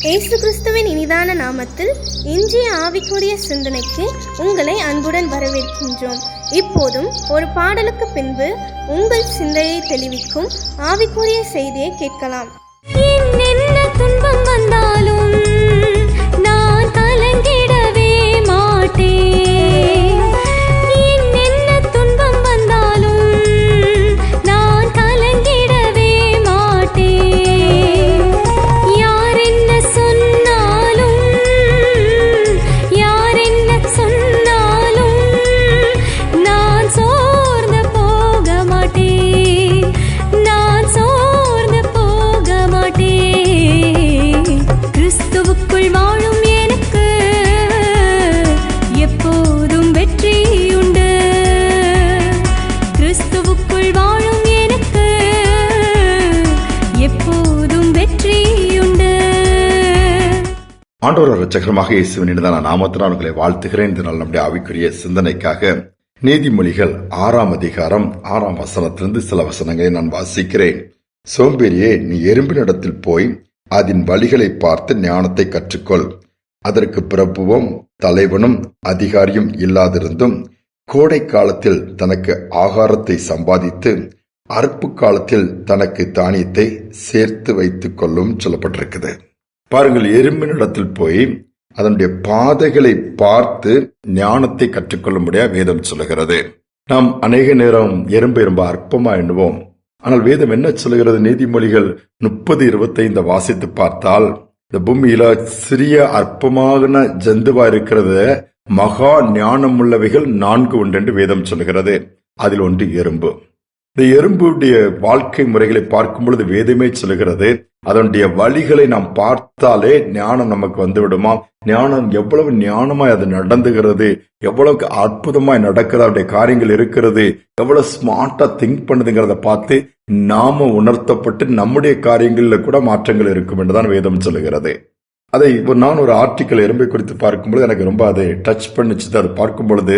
இயேசு கிறிஸ்துவின் இனிதான நாமத்தில் இன்றைய ஆவிக்குரிய சிந்தனைக்கு உங்களை அன்புடன் வரவேற்கின்றோம். இப்போதும் ஒரு பாடலுக்கு பின்பு உங்கள் சிந்தையை தெளிவிக்கும் ஆவிக்குரிய செய்தியை கேட்கலாம். என்ன துன்பம் வந்தாலும் நான் கலங்கிடவே மாட்டேன். என்ன துன்பம் வந்தாலும் நான் கலங்கிடவே மாட்டேன். யார் என்ன சொன்னாலும் நான் சோர்ந்து போக மாட்டேன். கிறிஸ்துவுக்குள் வாழும் எனக்கு எப்போதும் வெற்றி உண்டு. கிறிஸ்துவுக்குள் வாழும் எனக்கு எப்போதும் வெற்றி உண்டு. ஆண்டவர் இரட்சகருமாக இயேசுவின் இனிதான நாமத்தினால் உங்களை வாழ்த்துகிறேன். இந்த நாள் நம்முடைய ஆவிக்குரிய சிந்தனைக்காக நீதிமொழிகள் 6ஆம் அதிகாரம் 6ஆம் வசனத்திலிருந்து சில வசனங்களை நான் வாசிக்கிறேன். சோம்பேறியே, நீ எறும்பினிடத்தில் போய் அதன் வழிகளை பார்த்து ஞானத்தை கற்றுக்கொள். அதற்கு பிரபுவும் தலைவனும் அதிகாரியும் இல்லாதிருந்தும் கோடை காலத்தில் தனக்கு ஆகாரத்தை சம்பாதித்து அறுப்பு காலத்தில் தனக்கு தானியத்தை சேர்த்து வைத்துக் கொள்ளும் சொல்லப்பட்டிருக்குது. பாருங்கள், எறும்பினிடத்தில் போய் அதனுடைய பாதைகளை பார்த்து ஞானத்தை கற்றுக்கொள்ளும்படியா வேதம் சொல்லுகிறது. நாம் அநேக நேரம் எறும்பை ரொம்ப அற்பமா எண்ணுவோம். ஆனால் வேதம் என்ன சொல்லுகிறது? நீதிமொழிகள் 30:25 வாசித்து பார்த்தால் இந்த பூமியில சிறிய அற்பமான ஜந்துவா இருக்கிறது மகா ஞானம் உள்ளவைகள் 4 உண்டு என்று வேதம் சொல்லுகிறது. அதில் ஒன்று எறும்பு. இந்த எறும்புடைய வாழ்க்கை முறைகளை பார்க்கும் பொழுது வேதமே சொல்லுகிறது, அதனுடைய வழிகளை நாம் பார்த்தாலே ஞானம் நமக்கு வந்து விடுமா. ஞானம் எவ்வளவு ஞானமாய் அது நடந்துகிறது, எவ்வளவு அற்புதமாய் நடக்கிற அவருடைய காரியங்கள் இருக்கிறது, எவ்வளவு ஸ்மார்ட்டா திங்க் பண்ணுதுங்கிறத பார்த்து நாம உணர்த்தப்பட்டு நம்முடைய காரியங்கள்ல கூட மாற்றங்கள் இருக்கும் என்றுதான் வேதம் சொல்லுகிறது. அதை நான் ஒரு ஆர்டிக்கல் எறும்பை குறித்து பார்க்கும்பொழுது எனக்கு ரொம்ப அதை டச் பண்ணிச்சு. அதை பார்க்கும் பொழுது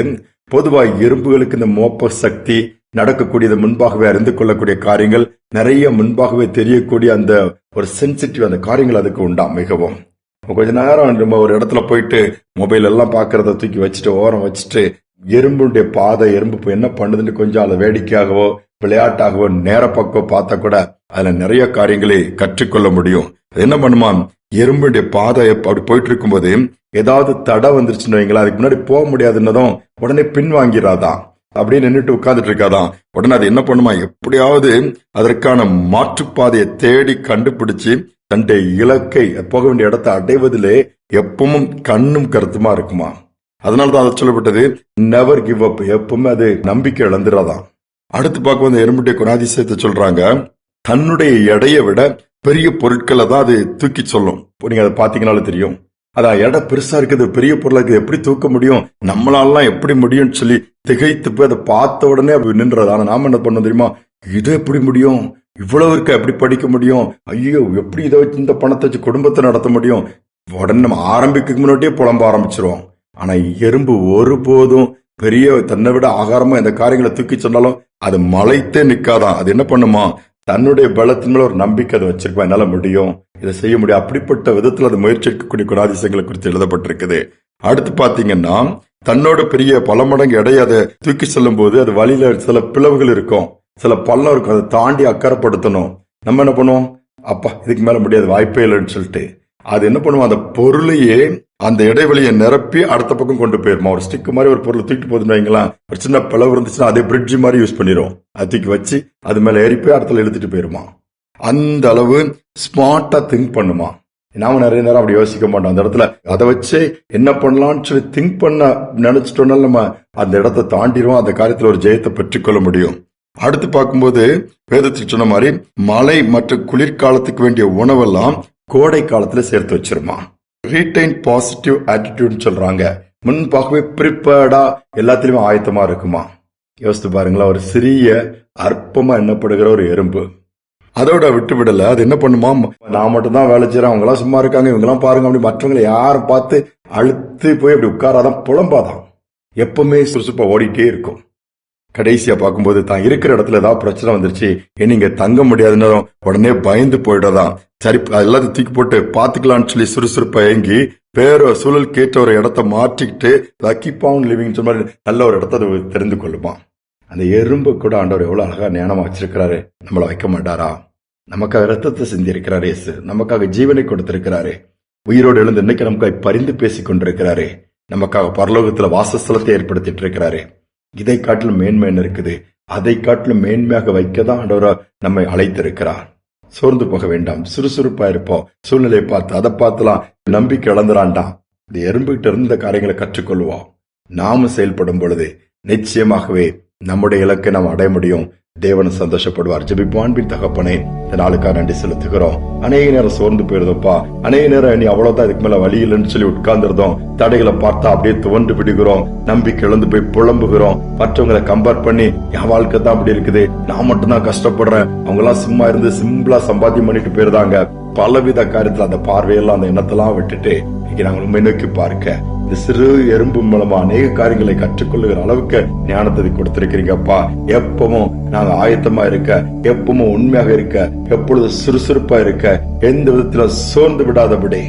பொதுவாக எறும்புகளுக்கு இந்த மோப்ப சக்தி, நடக்கக்கூடியது முன்பாகவே அறிந்து கொள்ளக்கூடிய காரியங்கள், நிறைய முன்பாகவே தெரியக்கூடிய அந்த ஒரு சென்சிட்டிவ் அந்த காரியங்கள் அதுக்கு உண்டாம். மிகவும் கொஞ்ச நேரம் நம்ம ஒரு இடத்துல போயிட்டு மொபைல் எல்லாம் பாக்குறத தூக்கி வச்சுட்டு ஓரம் வச்சுட்டு எறும்புடைய பாதை, எறும்பு என்ன பண்ணுதுன்னு கொஞ்சம் அதை வேடிக்கையாகவோ விளையாட்டாகவோ நேர பக்கம் பார்த்தா கூட அதுல நிறைய காரியங்களை கற்றுக்கொள்ள முடியும். என்ன பண்ணுமா, எறும்புடைய பாதை அப்படி போயிட்டு இருக்கும் போது ஏதாவது தடை வந்துருச்சுன்னு வைங்களா, அதுக்கு முன்னாடி போக முடியாதுன்னதும் உடனே பின் வாங்கிறாதான், அப்படியே நின்றுட்டு உட்கார்ந்துட்டு இருக்காதான். உடனே அது என்ன பண்ணுமா, எப்படியாவது அதற்கான மாற்றுப்பாதையை தேடி கண்டுபிடிச்சு தன்னுடைய இலக்கை போக வேண்டிய இடத்தை அடைவதிலே எப்பவும் கண்ணும் கருத்துமா இருக்குமா. அதனாலதான் அதை சொல்லப்பட்டது நெவர் கிவ் அப். எப்பவுமே அது நம்பிக்கை இழந்துடாதான். அடுத்து பார்க்க வந்த எறும்புடைய குணாதிசயத்தை சொல்றாங்க, தன்னுடைய எடையை விட பெரிய பொருட்களை தான் அது தூக்கி சொல்லும். நீங்க அதை பாத்தீங்கன்னாலும் தெரியும். அதான் எடை பெருசா இருக்குது, பெரிய பொருளா இருக்குது, எப்படி தூக்க முடியும், நம்மளாலாம் எப்படி முடியும்னு சொல்லி திகைத்து போய் அதை பார்த்த உடனே அப்படி நின்றது. ஆனா நாம என்ன பண்ணோம் தெரியுமா, இது எப்படி முடியும், இவ்வளவு இருக்க எப்படி படிக்க முடியும், ஐயோ எப்படி இதை வச்சு இந்த பணத்தை வச்சு குடும்பத்தை நடத்த முடியும், உடனே நம்ம ஆரம்பிக்க முன்னாடியே புலம்ப ஆரம்பிச்சிருவோம். ஆனா எறும்பு ஒருபோதும் பெரிய தன்னை விட ஆகாரமா இந்த காரியங்களை தூக்கி சொன்னாலும் அது மலைத்தே நிக்காதான். அது என்ன பண்ணுமா, தன்னுடைய பலத்தின் மேல ஒரு நம்பிக்கை அதை வச்சிருப்பா, என்னால முடியும், இதை செய்ய முடியும். அப்படிப்பட்ட விதத்துல அது முயற்சி எடுக்கக்கூடிய குணாதிசயங்களை குறித்து எழுதப்பட்டிருக்குது. அடுத்து பாத்தீங்கன்னா, தன்னோட பெரிய பல மடங்கு எடையை அதை தூக்கி செல்லும் போது அது வழியில சில பிளவுகள் இருக்கும், சில பள்ளம் இருக்கும், அதை தாண்டி அக்கறைப்படுத்தணும். நம்ம என்ன பண்ணுவோம், அப்பா இதுக்கு மேல முடியாது, வாய்ப்பே இல்லைன்னு சொல்லிட்டு அது என்ன பண்ணுவோம், அந்த பொருளையே அந்த இடைவெளியை நிரப்பி அடுத்த பக்கம் கொண்டு போயிருமா. ஒரு ஸ்டிக் மாதிரி ஒரு பொருளை தூக்கிட்டு போதுன்னு வைங்களா, ஒரு சின்ன பிளவு இருந்துச்சுன்னா அதே பிரிட்ஜ் மாதிரி யூஸ் பண்ணிடும். அது தூக்கி வச்சு அது மேல ஏறி போய் இடத்துல இழுத்துட்டு போயிருமா. அந்த அளவு ஸ்மார்ட்டா திங்க் பண்ணுமா. நாம நிறைய நேரம் அப்படி யோசிக்க மாட்டோம். அந்த இடத்துல அதை வச்சு என்ன பண்ணலாம்னு சொல்லி திங்க் பண்ண நினைச்சிட்டோம்னா நம்ம அந்த இடத்தை தாண்டிடுவோம், அந்த காரியத்துல ஒரு ஜெயத்தை பெற்றுக்கொள்ள முடியும். அடுத்து பார்க்கும்போது வேதத்துக்கு சொன்ன மாதிரி மழை மற்றும் குளிர்காலத்துக்கு வேண்டிய உணவெல்லாம் கோடை காலத்துல சேர்த்து வச்சிருமா. ரீடைன் பாசிட்டிவ் ஆட்டிடியூட் சொல்றாங்க, முன்பாகவே ப்ரிப்பேர்டா எல்லாத்திலுமே ஆயத்தமா இருக்குமா. யோசித்து பாருங்களா, ஒரு சிறிய அற்பமா எண்ணப்படுகிற ஒரு எறும்பு அதோட விட்டு விடல. அது என்ன பண்ணுமா, நான் மட்டும் தான் வேலை செய்யறேன், அவங்க எல்லாம் சும்மா இருக்காங்க, இவங்க எல்லாம் பாருங்க, அப்படி மற்றவங்களை யாரும் பார்த்து அழுத்து போய் அப்படி உட்காராதான், புலம்பாதான், எப்பவுமே சுறுசுறுப்பா ஓடிட்டே இருக்கும். கடைசியா பார்க்கும்போது தான் இருக்கிற இடத்துல ஏதாவது பிரச்சனை வந்துருச்சு, நீங்க தங்க முடியாதுன்னு உடனே பயந்து போயிடதான். சரி, எல்லாத்தையும் தூக்கி போட்டு பாத்துக்கலாம்னு சொல்லி சுறுசுறுப்பா இயங்கி வேற சூழல் கேட்ட ஒரு இடத்த மாற்றிக்கிட்டு கீப் ஆன் லிவிங் சொன்ன மாதிரி நல்ல ஒரு இடத்த அது தெரிந்து கொள்ளுமா. அந்த எறும்பு கூட ஆண்டவர் எவ்வளவு அழகா ஞானமா வச்சிருக்கிறாரு. நம்மள வைக்க மாட்டாரா? நமக்காக ரத்தத்தை சிந்தி இருக்கிறாரு இயேசு, நமக்காக ஜீவனை கொடுத்திருக்கிறாரு. உயிரோடு எழுந்து இன்னைக்கு நமக்காக பரிந்து பேசிக் கொண்டிருக்கிறாரு. நமக்காக பரலோகத்துல வாசஸ்தலத்தை ஏற்படுத்திட்டு இருக்கிறாரு. இதை காட்டிலும் மேன்மை என்ன இருக்குது? அதை காட்டிலும் மேன்மையாக வைக்கதான் ஆண்டவர் நம்மை அழைத்திருக்கிறார். சோர்ந்து போக வேண்டாம், சுறுசுறுப்பா இருப்போம். சூழ்நிலையை பார்த்து அதை பார்த்துலாம் நம்பிக்கை இழந்துடான்டான். இந்த எறும்புகிட்ட இருந்து இந்த காரியங்களை கற்றுக்கொள்வோம். நாம செயல்படும் பொழுது நிச்சயமாகவே நம்முடைய இலக்கை நாம் அடைய முடியும். தேவன் சந்தோஷப்படுவார். ஜெபிப்போம். அன்பின் தகப்பனே, இந்த நாளுக்காக நன்றி செலுத்துகிறோம். அநேக நேரம் சோர்ந்து போயிருந்தோம்ப்பா. அநேக நேரம் நீ அவ்வளவுதான், இதுக்கு மேல வழி இல்லைன்னு சொல்லி உட்கார்ந்துருந்தோம். தடைகளை பார்த்தா அப்படியே துவண்டு விடுகிறோம். நம்பிக்கை இழந்து போய் புலம்புகிறோம். மற்றவங்களை கம்பேர் பண்ணி என் வாழ்க்கை தான் அப்படி இருக்குது, நான் மட்டும்தான் கஷ்டப்படுறேன், அவங்க எல்லாம் சும்மா இருந்து சிம்பிளா சம்பாத்தியம் பண்ணிட்டு போயிருந்தாங்க. பலவித காரியத்துல அந்த பார்வையெல்லாம் அந்த எண்ணத்தெல்லாம் விட்டுட்டு இன்னைக்கு நாங்கள் உண்மை நோக்கி பார்க்க இந்த சிறு எறும்பு மூலமா அநேக காரியங்களை கற்றுக்கொள்ளுகிற அளவுக்கு ஞானத்தை கொடுத்திருக்கிறீங்கப்பா. எப்பவும் நாங்க ஆயத்தமா இருக்க, எப்பவும் உண்மையாக இருக்க, எப்பொழுது சுறுசுறுப்பா இருக்க, எந்த விதத்துல சோர்ந்து விடாதபடி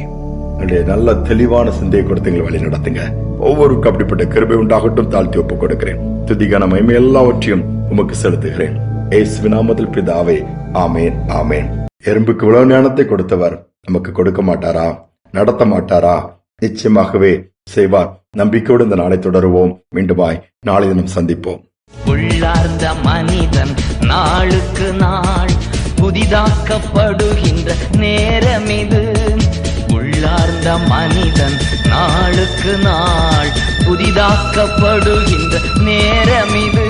நல்ல தெளிவான சிந்தையை கொடுத்து எங்களை வழி நடத்துங்க. ஒவ்வொருக்கும் அப்படிப்பட்ட கிருபை உண்டாகட்டும். தாழ்த்தி ஒப்புக் கொடுக்கிறேன். துதிக்கான மகிமை எல்லாவற்றையும் உமக்கு செலுத்துகிறேன். இயேசுவின் நாமத்தில் பிதாவே, ஆமேன், ஆமேன். எறும்புக்கு இவ்வளவு ஞானத்தை கொடுத்தவர் நமக்கு கொடுக்க மாட்டாரா? நடத்த மாட்டாரா? நிச்சயமாகவே செய்வார். நம்பிக்கையோடு இந்த நாளை தொடருவோம். மீண்டுமாய் நாளை தினம் சந்திப்போம். உள்ளார்ந்த மனிதன் நாளுக்கு நாள் புதிதாக்கப்படுகின்ற நேரம் இது. உள்ளார்ந்த மனிதன் நாளுக்கு நாள் புதிதாக்கப்படுகின்ற நேரம் இது.